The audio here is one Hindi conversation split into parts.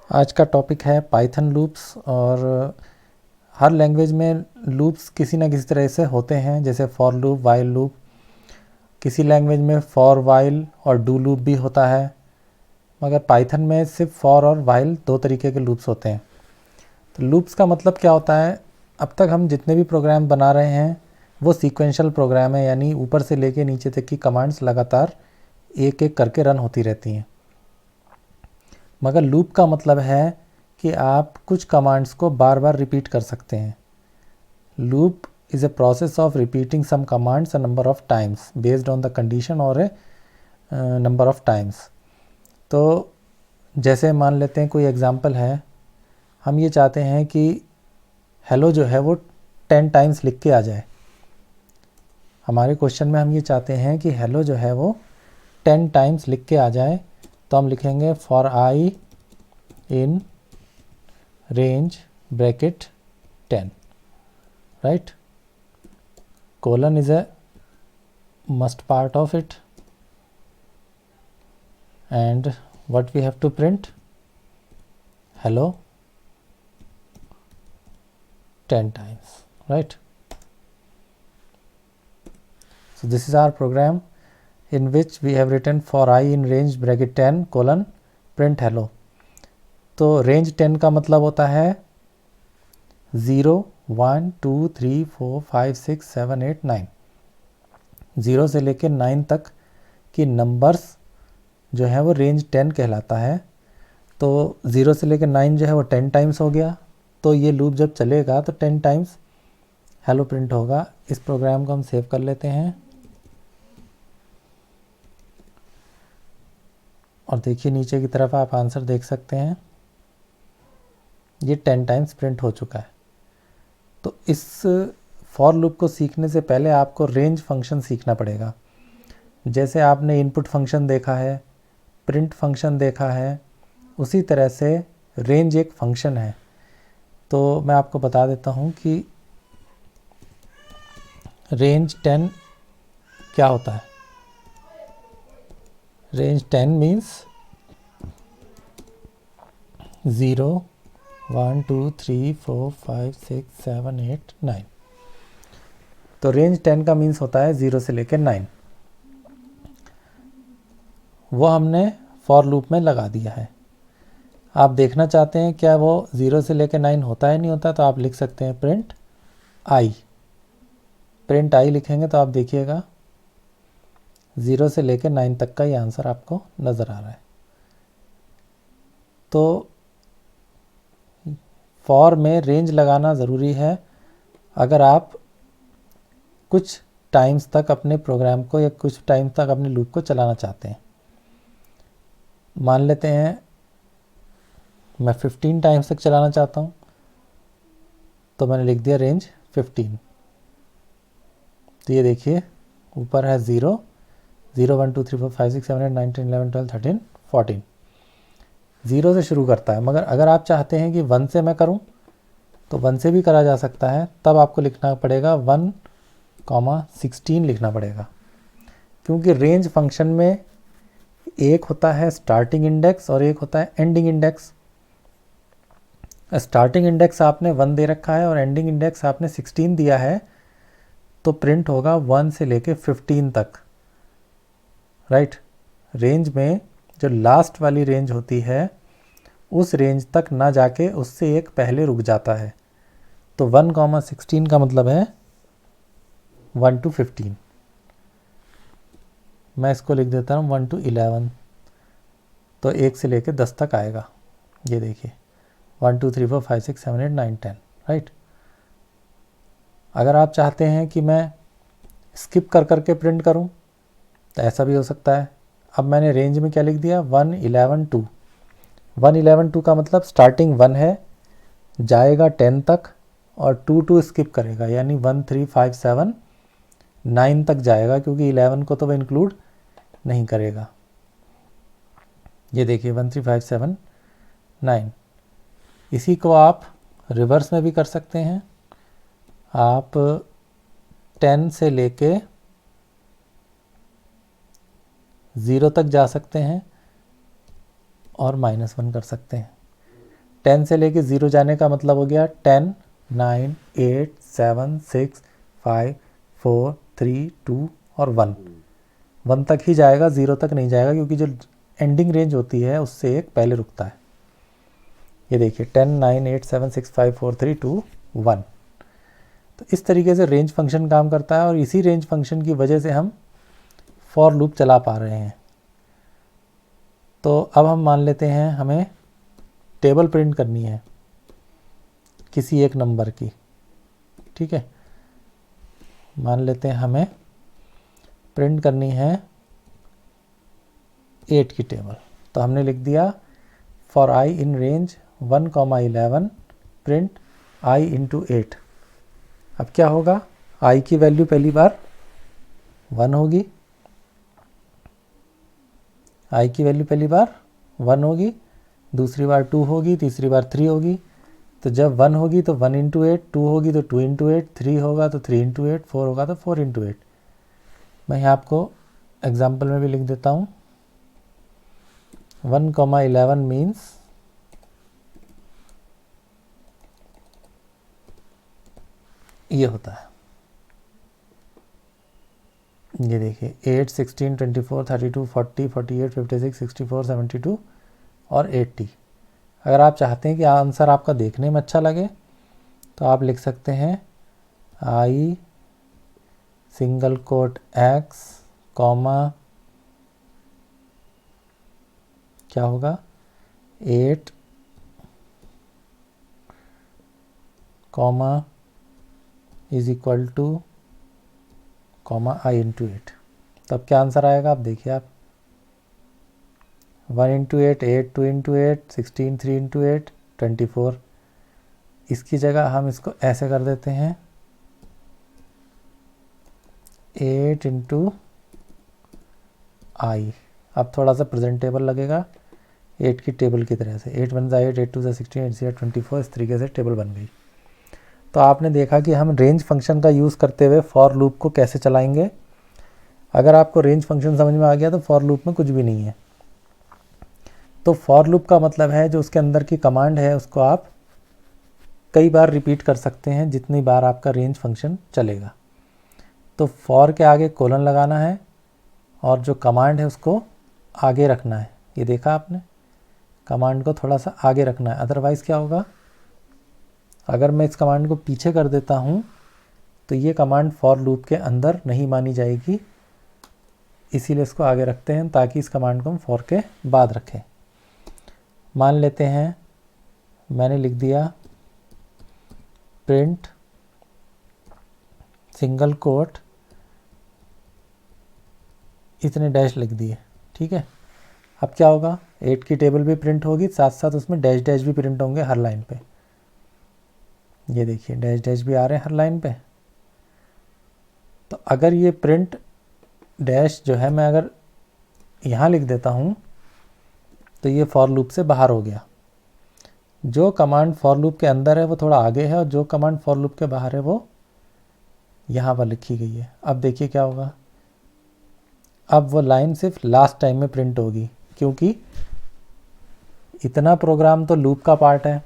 आज का टॉपिक है पाइथन लूप्स। और हर लैंग्वेज में लूप्स किसी ना किसी तरह से होते हैं, जैसे फॉर लूप, वाइल लूप। किसी लैंग्वेज में फॉर, वाइल और डू लूप भी होता है, मगर पाइथन में सिर्फ फॉर और वाइल दो तरीके के लूप्स होते हैं। तो लूप्स का मतलब क्या होता है? अब तक हम जितने भी प्रोग्राम बना रहे हैं वो सीक्वेंशियल प्रोग्राम है, यानी ऊपर से लेके नीचे तक की कमांड्स लगातार एक एक करके रन होती रहती हैं। मगर लूप का मतलब है कि आप कुछ कमांड्स को बार बार रिपीट कर सकते हैं। Loop is a process of repeating some commands a number of times based on the condition or a number of times। तो जैसे मान लेते हैं कोई एग्जांपल है, हम ये चाहते हैं कि हेलो जो है वो 10 टाइम्स लिख के आ जाए। हमारे क्वेश्चन में हम ये चाहते हैं कि हेलो जो है वो 10 टाइम्स लिख के आ जाए, तो हम लिखेंगे for I in range bracket 10, right. colon is a must part of it, and what we have to print? Hello 10 times, right? So this is our program in which we have written for I in range bracket 10 colon print hello। तो रेंज 10 का मतलब होता है 0 1 2 3 4 5 6 7 8 9। 0 से लेकर 9 तक की नंबर्स जो है वो रेंज 10 कहलाता है। तो 0 से लेकर 9 जो है वो 10 टाइम्स हो गया। तो ये लूप जब चलेगा तो 10 टाइम्स हेलो प्रिंट होगा। इस प्रोग्राम को हम सेव कर लेते हैं और देखिए नीचे की तरफ आप आंसर देख सकते हैं, ये 10 टाइम्स प्रिंट हो चुका है। तो इस फॉर लूप को सीखने से पहले आपको रेंज फंक्शन सीखना पड़ेगा। जैसे आपने इनपुट फंक्शन देखा है, प्रिंट फंक्शन देखा है, उसी तरह से रेंज एक फंक्शन है। तो मैं आपको बता देता हूँ कि रेंज 10 क्या होता है। Range 10 means 0 1 2 3 4 5 6 7 8 9। तो रेंज 10 का मीन्स होता है 0 से लेकर 9। वो हमने फॉर लूप में लगा दिया है। आप देखना चाहते हैं क्या वो 0 से लेकर 9 होता है नहीं होता, तो आप लिख सकते हैं प्रिंट आई। प्रिंट आई लिखेंगे तो आप देखिएगा 0 से लेकर 9 तक का ये आंसर आपको नज़र आ रहा है। तो फॉर में रेंज लगाना ज़रूरी है अगर आप कुछ टाइम्स तक अपने प्रोग्राम को या कुछ टाइम तक अपने लूप को चलाना चाहते हैं। मान लेते हैं मैं 15 टाइम्स तक चलाना चाहता हूँ, तो मैंने लिख दिया रेंज 15। तो ये देखिए ऊपर है 0 0 1 2 3 4 5 6 7 8 9 10 11 12 13 14। 0 से शुरू करता है, मगर अगर आप चाहते हैं कि 1 से मैं करूं तो 1 से भी करा जा सकता है। तब आपको लिखना पड़ेगा 1 16 लिखना पड़ेगा, क्योंकि रेंज फंक्शन में एक होता है स्टार्टिंग इंडेक्स और एक होता है एंडिंग इंडेक्स। स्टार्टिंग इंडेक्स आपने 1 दे रखा है और एंडिंग इंडेक्स आपने 16 दिया है, तो प्रिंट होगा 1 से लेके 15 तक, राइट। रेंज में जो लास्ट वाली रेंज होती है उस रेंज तक ना जाके उससे एक पहले रुक जाता है। तो 1 16 का मतलब है 1 to 15। मैं इसको लिख देता हूँ 1 to 11। तो 1 से लेके 10 तक आएगा। ये देखिए 1 2 3 4 5 6 7 8 9 10, राइट। अगर आप चाहते हैं कि मैं स्किप कर करके प्रिंट करूं तो ऐसा भी हो सकता है। अब मैंने रेंज में क्या लिख दिया 1 11 2। 1 11 2 का मतलब स्टार्टिंग 1 है, जाएगा 10 तक और 2 2 स्किप करेगा, यानी 1 3 5 7 9 तक जाएगा, क्योंकि 11 को तो वह इंक्लूड नहीं करेगा। ये देखिए 1 3 5 7 9। इसी को आप रिवर्स में भी कर सकते हैं। आप 10 से लेके 0 तक जा सकते हैं और -1 कर सकते हैं। 10 से लेके 0 जाने का मतलब हो गया 10, 9, 8, 7, 6, 5, 4, 3, 2 और 1 तक ही जाएगा, 0 तक नहीं जाएगा, क्योंकि जो एंडिंग रेंज होती है उससे एक पहले रुकता है। ये देखिए 10, 9, 8, 7, 6, 5, 4, 3, 2, 1। तो इस तरीके से रेंज फंक्शन काम करता है और इसी रेंज फंक्शन की वजह से हम फॉर लूप चला पा रहे हैं। तो अब हम मान लेते हैं हमें टेबल प्रिंट करनी है किसी एक नंबर की, ठीक है। मान लेते हैं हमें प्रिंट करनी है 8 की टेबल। तो हमने लिख दिया for I in range 1,11 print I into 8। अब क्या होगा, आई की वैल्यू पहली बार 1 होगी, आई की वैल्यू पहली बार 1 होगी, दूसरी बार 2 होगी, तीसरी बार 3 होगी। तो जब 1 होगी तो 1 इंटू 8, 2 होगी तो 2 इंटू 8, 3 होगा तो 3 इंटू 8, 4 होगा तो 4 इंटू 8। मैं यहाँ आपको एग्जाम्पल में भी लिख देता हूँ। 1,11 मीन्स ये होता है, ये देखिए 8, 16, 24, 32, 40, 48, 56, 64, 72 और 80। अगर आप चाहते हैं कि आंसर आपका देखने में अच्छा लगे तो आप लिख सकते हैं आई सिंगल कोट एक्स कॉमा क्या होगा 8 comma is equal two comma I into 8। तब क्या आंसर आएगा, आप देखिए आप 1 इंटू 8, 8, 2 इंटू 8, 16, 3 इंटू 8, 24। इसकी जगह हम इसको ऐसे कर देते हैं 8 इंटू आई। अब थोड़ा सा प्रेजेंटेबल लगेगा 8 की टेबल की तरह से। 8 1 8, 8 2 16, 8 3 24। इस तरीके से टेबल बन गई। तो आपने देखा कि हम रेंज फंक्शन का यूज़ करते हुए फॉर लूप को कैसे चलाएंगे। अगर आपको रेंज फंक्शन समझ में आ गया तो फॉर लूप में कुछ भी नहीं है। तो फॉर लूप का मतलब है जो उसके अंदर की कमांड है उसको आप कई बार रिपीट कर सकते हैं जितनी बार आपका रेंज फंक्शन चलेगा। तो फॉर के आगे कोलन लगाना है और जो कमांड है उसको आगे रखना है। ये देखा आपने, कमांड को थोड़ा सा आगे रखना है। अदरवाइज़ क्या होगा, अगर मैं इस कमांड को पीछे कर देता हूँ तो ये कमांड फॉर लूप के अंदर नहीं मानी जाएगी। इसीलिए इसको आगे रखते हैं ताकि इस कमांड को हम फॉर के बाद रखें। मान लेते हैं मैंने लिख दिया प्रिंट सिंगल कोट, इतने डैश लिख दिए, ठीक है। अब क्या होगा, 8 की टेबल भी प्रिंट होगी, साथ साथ उसमें डैश डैश भी प्रिंट होंगे हर लाइन पे। ये देखिए डैश डैश भी आ रहे हैं हर लाइन पे। तो अगर ये प्रिंट डैश जो है मैं अगर यहाँ लिख देता हूँ तो ये फॉर लूप से बाहर हो गया। जो कमांड फॉर लूप के अंदर है वो थोड़ा आगे है और जो कमांड फॉर लूप के बाहर है वो यहाँ पर लिखी गई है। अब देखिए क्या होगा, अब वो लाइन सिर्फ लास्ट टाइम में प्रिंट होगी, क्योंकि इतना प्रोग्राम तो लूप का पार्ट है।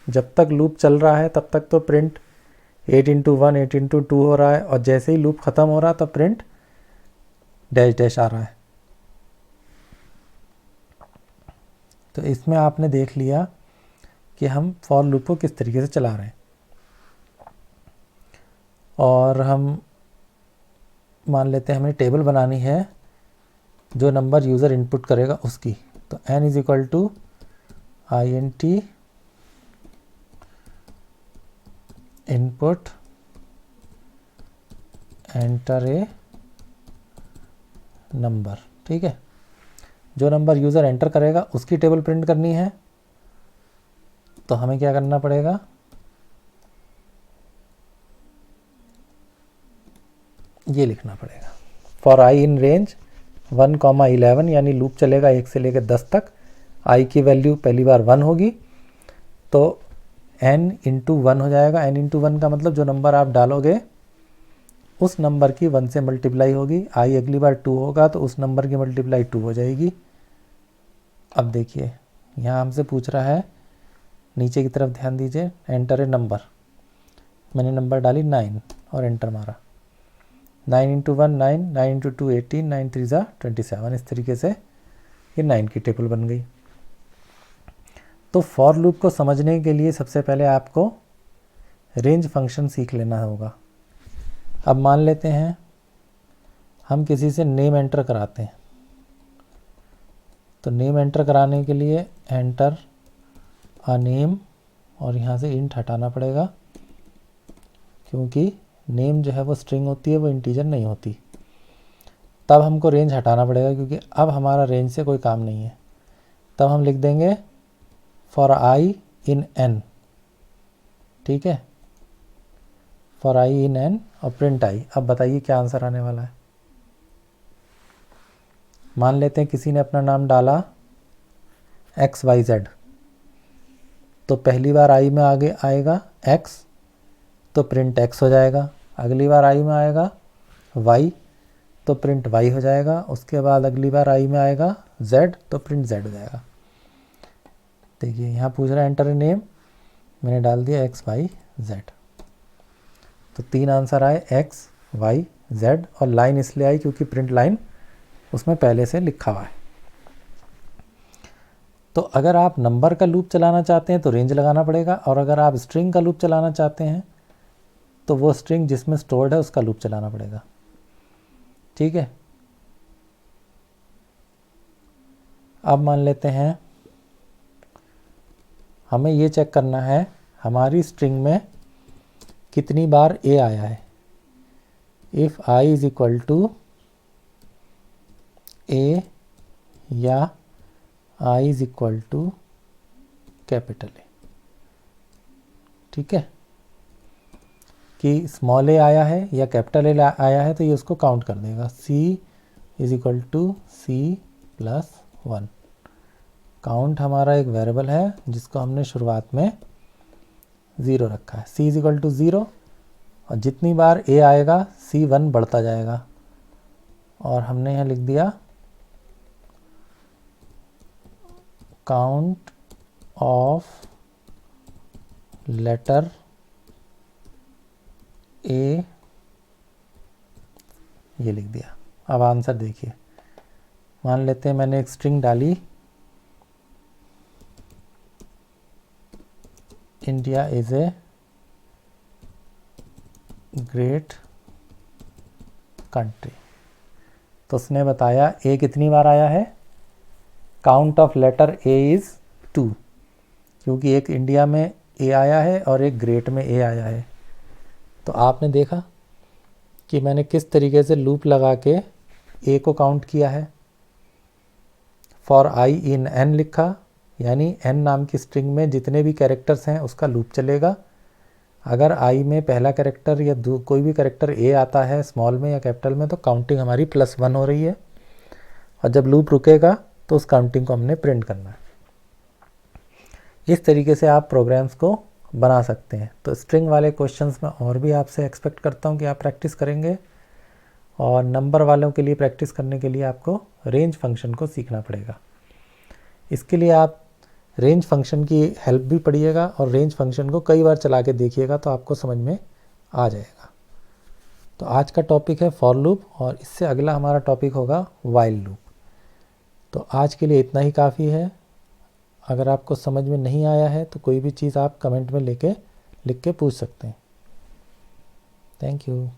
जब तक लूप चल रहा है तब तक तो प्रिंट 8 इंटू 1, 8 इंटू 2 हो रहा है और जैसे ही लूप ख़त्म हो रहा है तो प्रिंट डैश डैश आ रहा है। तो इसमें आपने देख लिया कि हम फॉर लूप को किस तरीके से चला रहे हैं। और हम मान लेते हैं हमें टेबल बनानी है जो नंबर यूज़र इनपुट करेगा उसकी। तो n is equal to int input enter a number, ठीक है। जो नंबर यूज़र एंटर करेगा उसकी टेबल प्रिंट करनी है। तो हमें क्या करना पड़ेगा, ये लिखना पड़ेगा फॉर आई इन रेंज 1,11, यानी लूप चलेगा 1 से लेकर 10 तक। आई की वैल्यू पहली बार 1 होगी तो n इंटू 1 हो जाएगा। n इंटू 1 का मतलब जो नंबर आप डालोगे उस नंबर की 1 से मल्टीप्लाई होगी। आई अगली बार 2 होगा तो उस नंबर की मल्टीप्लाई 2 हो जाएगी। अब देखिए यहाँ हमसे पूछ रहा है नीचे की तरफ ध्यान दीजिए, एंटर ए नंबर, मैंने नंबर डाली 9 और एंटर मारा। 9 × 1 9, 9 × 2 18, 9 3 ज़ा 27। इस तरीके से ये 9 की टेबल बन गई। तो फॉर लूप को समझने के लिए सबसे पहले आपको रेंज फंक्शन सीख लेना होगा। अब मान लेते हैं हम किसी से नेम एंटर कराते हैं, तो नेम एंटर कराने के लिए एंटर अ नेम, और यहाँ से इंट हटाना पड़ेगा क्योंकि नेम जो है वो स्ट्रिंग होती है, वो इंटीजर नहीं होती। तब हमको रेंज हटाना पड़ेगा क्योंकि अब हमारा रेंज से कोई काम नहीं है। तब हम लिख देंगे फॉर आई इन एन, ठीक है, फॉर आई इन एन और प्रिंट आई। अब बताइए क्या आंसर आने वाला है। मान लेते हैं किसी ने अपना नाम डाला XYZ, तो पहली बार आई में आगे आएगा X, तो प्रिंट X हो जाएगा। अगली बार आई में आएगा Y, तो प्रिंट Y हो जाएगा। उसके बाद अगली बार आई में आएगा Z, तो प्रिंट Z हो जाएगा। देखिए यहाँ पूछ रहा है एंटर ए नेम, मैंने डाल दिया XYZ, तो 3 आंसर आए XYZ, और लाइन इसलिए आई क्योंकि प्रिंट लाइन उसमें पहले से लिखा हुआ है। तो अगर आप नंबर का लूप चलाना चाहते हैं तो रेंज लगाना पड़ेगा, और अगर आप स्ट्रिंग का लूप चलाना चाहते हैं तो वो स्ट्रिंग जिसमें स्टोर्ड है उसका लूप चलाना पड़ेगा, ठीक है। अब मान लेते हैं हमें ये चेक करना है हमारी स्ट्रिंग में कितनी बार ए आया है। If i is equal to a या i is equal to capital A, ठीक है, कि स्मॉल ए आया है या कैपिटल ए आया है तो ये उसको काउंट कर देगा। C is equal to c plus 1। Count हमारा एक वेरिएबल है जिसको हमने शुरुआत में 0 रखा है। सी इज इक्वल टू 0, और जितनी बार ए आएगा C1 बढ़ता जाएगा, और हमने यहाँ लिख दिया काउंट ऑफ लेटर ए, ये लिख दिया। अब आंसर देखिए, मान लेते हैं मैंने एक स्ट्रिंग डाली India is a great country, तो उसने बताया ए कितनी बार आया है। Count of letter A is 2, क्योंकि एक इंडिया में ए आया है और एक ग्रेट में ए आया है। तो आपने देखा कि मैंने किस तरीके से लूप लगा के ए को काउंट किया है। फॉर आई इन एन लिखा, यानी एन नाम की स्ट्रिंग में जितने भी कैरेक्टर्स हैं उसका लूप चलेगा। अगर आई में पहला कैरेक्टर या कोई भी कैरेक्टर ए आता है स्मॉल में या कैपिटल में, तो काउंटिंग हमारी +1 हो रही है, और जब लूप रुकेगा तो उस काउंटिंग को हमने प्रिंट करना है। इस तरीके से आप प्रोग्राम्स को बना सकते हैं। तो स्ट्रिंग वाले क्वेश्चंस में और भी आपसे एक्सपेक्ट करता हूं कि आप प्रैक्टिस करेंगे, और नंबर वालों के लिए प्रैक्टिस करने के लिए आपको रेंज फंक्शन को सीखना पड़ेगा। इसके लिए आप रेंज फंक्शन की हेल्प भी पढ़िएगा, और रेंज फंक्शन को कई बार चला के देखिएगा तो आपको समझ में आ जाएगा। तो आज का टॉपिक है फॉर लूप, और इससे अगला हमारा टॉपिक होगा वाइल लूप। तो आज के लिए इतना ही काफ़ी है। अगर आपको समझ में नहीं आया है तो कोई भी चीज़ आप कमेंट में लिख के पूछ सकते हैं। Thank you.